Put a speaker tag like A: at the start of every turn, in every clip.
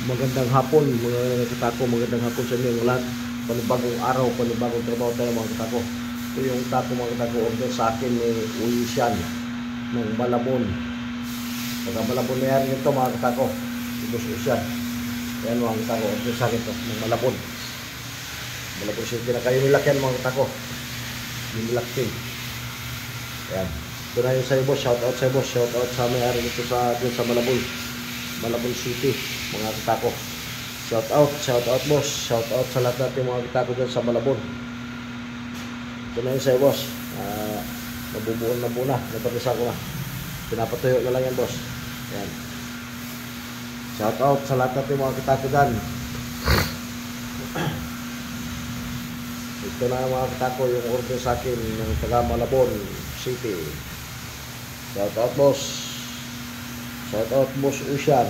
A: Magandang hapon mga katako, magandang hapon sa inyo lahat. Panibagong araw, panibagong trabaho tayo mga katako. Ito yung tako mga katako, order sa akin ni Uyisyan ng Malabon. Pagka Malabon na yan ito mga katako, si Boss Uyisyan. Ayan mga katako, order sa akin ito ng Malabon. Malabon City na kayo nilakyan mga katako. Yung nilakyan. Ayan. Ito na yung sa'yo boss, shout out sa'yo boss, shout out sa may-ari nito sa Malabon. Malabon City, mga katako. Shout out boss. Shout out sa lahat natin mga katako dyan sa Malabon. Ito na yun sa'yo boss. Nabubuon na muna. Napatisa ko na. Pinapatuyo na lang yan boss. Ayan. Shout out sa lahat natin mga katako dyan. Ito na mga katako yung order sa akin ng taga Malabon City. Shout out boss. Shout out Boss Uyisyan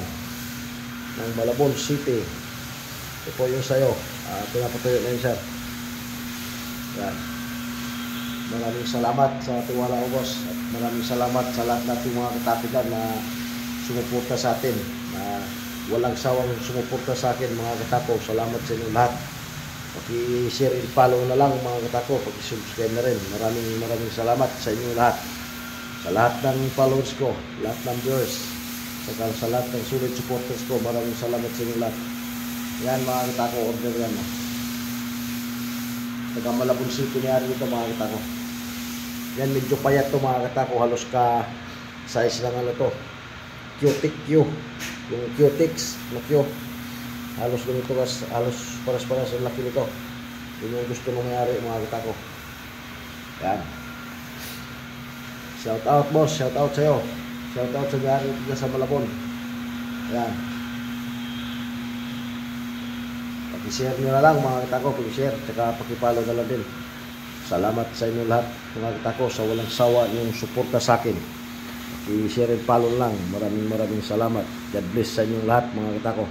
A: ng Malabon City. Ito po yung sayo. Pinapatuyo na yun sir. Yan. Maraming salamat sa tiwala ko boss. At maraming salamat sa lahat natin mga katapigan na sumuporta sa atin. Walang sawang sumuporta sa akin mga katako. Salamat sa inyo lahat. Paki-share and follow na lang mga katako. Paki-subscribe na rin. Maraming salamat sa inyo lahat. Sa lahat ng followers ko, lahat ng viewers, saka sa lahat ng solid supporters ko, maraming salamat sa inyo lahat. Yan mga katako, order yan. Taga Malabon City niyari dito mga katako. Yan medyo payat to mga katako, halos ka size lang ano to. Cutic Q. Yung Cutix na Q. Halos ganito kas, halos paras-paras ang laki nito. Yun yung gusto nung mayari mga katako. Yan. Shout out boss, shout out sa'yo. Shout out sa mayari dito sa Malabon. Yan. Pag-share nyo na lang mga katako, pag-share, tsaka pag-follow na lang din. Salamat sa inyo lahat mga katako sa walang sawa yung suporta sa akin. Pag-share and follow lang. Maraming salamat. God bless sa inyo lahat mga katako.